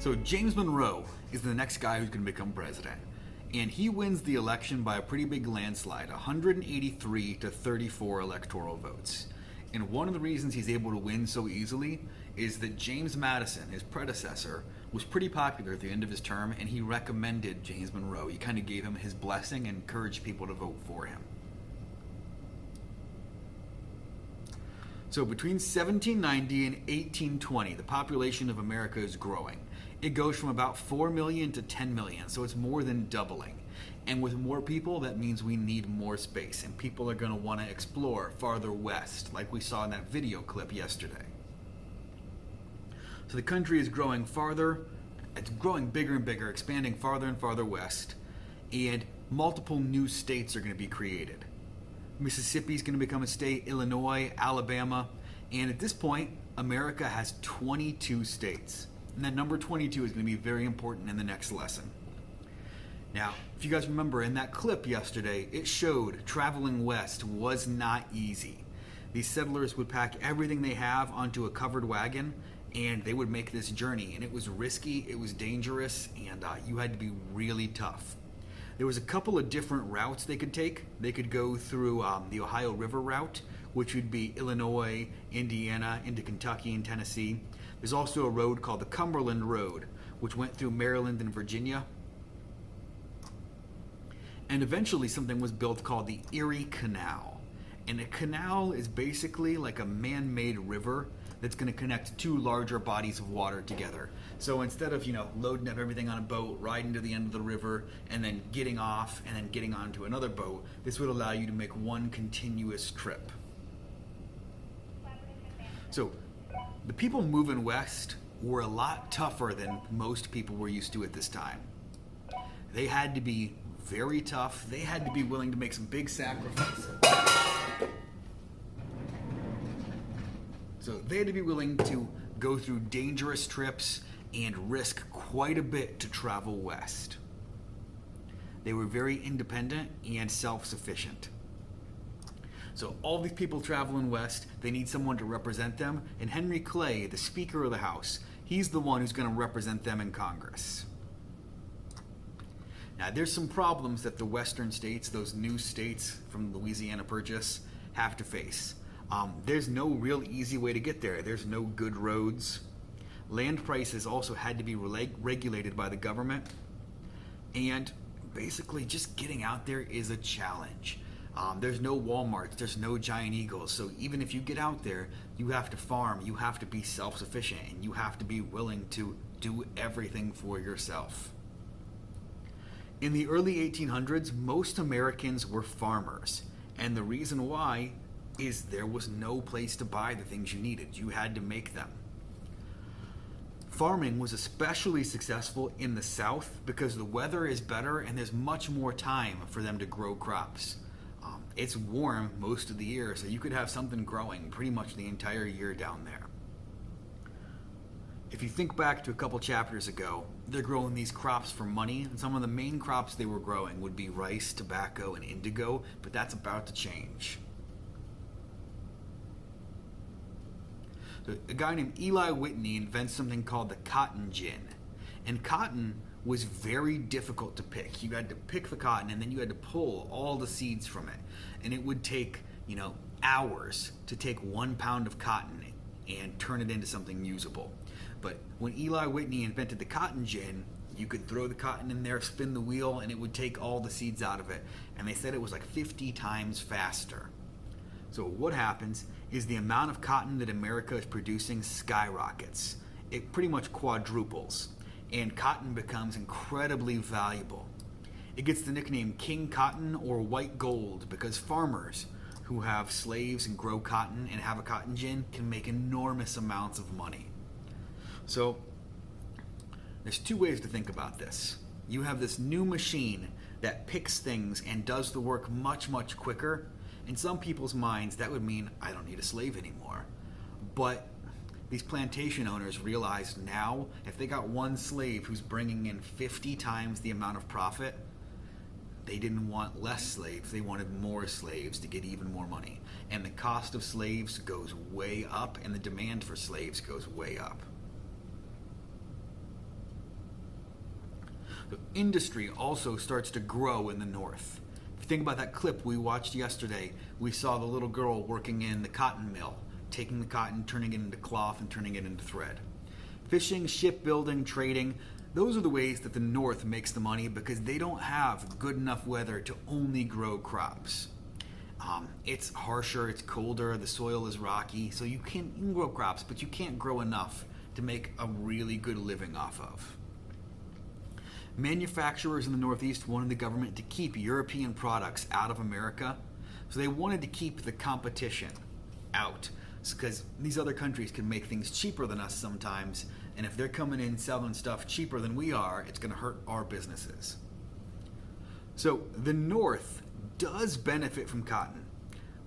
So James Monroe is the next guy who's going to become president. And he wins the election by a pretty big landslide, 183 to 34 electoral votes. And one of the reasons he's able to win so easily is that James Madison, his predecessor, was pretty popular at the end of his term, and he recommended James Monroe. He kind of gave him his blessing and encouraged people to vote for him. So between 1790 and 1820, the population of America is growing. It goes from about 4 million to 10 million, so it's more than doubling. And with more people, that means we need more space, and people are going to want to explore farther west, like we saw in that video clip yesterday. So the country is growing farther, it's growing bigger and bigger, expanding farther and farther west, and multiple new states are going to be created. Mississippi is going to become a state, Illinois, Alabama, and at this point, America has 22 states. And that number 22 is going to be very important in the next lesson. Now, if you guys remember in that clip yesterday, it showed traveling west was not easy. These settlers would pack everything they have onto a covered wagon, and they would make this journey. And it was risky, it was dangerous, and you had to be really tough. There was a couple of different routes they could take. They could go through the Ohio River route, which would be Illinois, Indiana, into Kentucky and Tennessee. There's also a road called the Cumberland Road, which went through Maryland and Virginia. And eventually something was built called the Erie Canal. And a canal is basically like a man-made river that's going to connect two larger bodies of water together. So instead of, loading up everything on a boat, riding to the end of the river, and then getting off, and then getting onto another boat, this would allow you to make one continuous trip. So the people moving west were a lot tougher than most people were used to at this time. They had to be very tough. They had to be willing to make some big sacrifices. So they had to be willing to go through dangerous trips and risk quite a bit to travel west. They were very independent and self-sufficient. So all these people traveling west, they need someone to represent them. And Henry Clay, the Speaker of the House, he's the one who's going to represent them in Congress. Now, there's some problems that the western states, those new states from Louisiana Purchase, have to face. There's no real easy way to get there. There's no good roads. Land prices also had to be regulated by the government. And basically, just getting out there is a challenge. There's no Walmarts, there's no Giant Eagles. So even if you get out there, you have to farm, you have to be self-sufficient, and you have to be willing to do everything for yourself. In the early 1800s, most Americans were farmers. And the reason why is there was no place to buy the things you needed. You had to make them. Farming was especially successful in the South because the weather is better and there's much more time for them to grow crops. It's warm most of the year, so you could have something growing pretty much the entire year down there. If you think back to a couple chapters ago, they're growing these crops for money, and some of the main crops they were growing would be rice, tobacco, and indigo, but that's about to change. So a guy named Eli Whitney invents something called the cotton gin. And cotton was very difficult to pick. You had to pick the cotton and then you had to pull all the seeds from it. And it would take, hours to take 1 pound of cotton and turn it into something usable. But when Eli Whitney invented the cotton gin, you could throw the cotton in there, spin the wheel, and it would take all the seeds out of it. And they said it was like 50 times faster. So what happens is the amount of cotton that America is producing skyrockets. It pretty much quadruples. And cotton becomes incredibly valuable. It gets the nickname King Cotton or White Gold because farmers who have slaves and grow cotton and have a cotton gin can make enormous amounts of money. So there's two ways to think about this. You have this new machine that picks things and does the work much, much quicker. In some people's minds, that would mean I don't need a slave anymore. But these plantation owners realize now if they got one slave who's bringing in 50 times the amount of profit, they didn't want less slaves, they wanted more slaves to get even more money. And the cost of slaves goes way up and the demand for slaves goes way up. The industry also starts to grow in the north. If you think about that clip we watched yesterday, we saw the little girl working in the cotton mill, taking the cotton, turning it into cloth, and turning it into thread. Fishing, shipbuilding, trading, those are the ways that the north makes the money because they don't have good enough weather to only grow crops. It's harsher, it's colder, the soil is rocky, so you can grow crops, but you can't grow enough to make a really good living off of. Manufacturers in the Northeast wanted the government to keep European products out of America, so they wanted to keep the competition out, because these other countries can make things cheaper than us sometimes, and if they're coming in selling stuff cheaper than we are, it's going to hurt our businesses. So the North does benefit from cotton.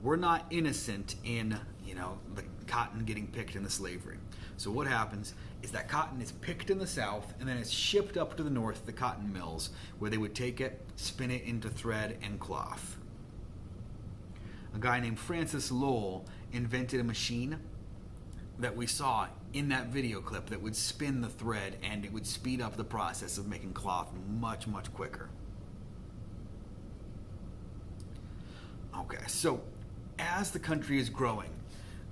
We're not innocent in, the cotton getting picked in the slavery. So what happens is that cotton is picked in the South and then it's shipped up to the North, the cotton mills, where they would take it, spin it into thread and cloth. A guy named Francis Lowell invented a machine that we saw in that video clip that would spin the thread, and it would speed up the process of making cloth much, much quicker. Okay, so as the country is growing,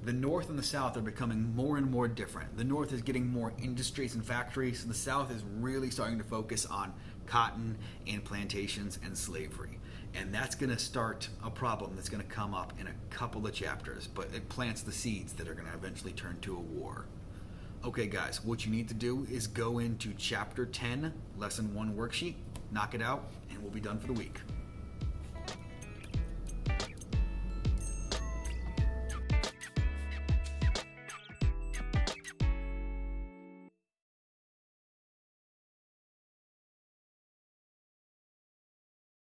the North and the South are becoming more and more different. The North is getting more industries and factories, and the South is really starting to focus on cotton and plantations and slavery. And that's going to start a problem that's going to come up in a couple of chapters, but it plants the seeds that are going to eventually turn to a war. Okay, guys, what you need to do is go into Chapter 10, Lesson 1 worksheet, knock it out, and we'll be done for the week.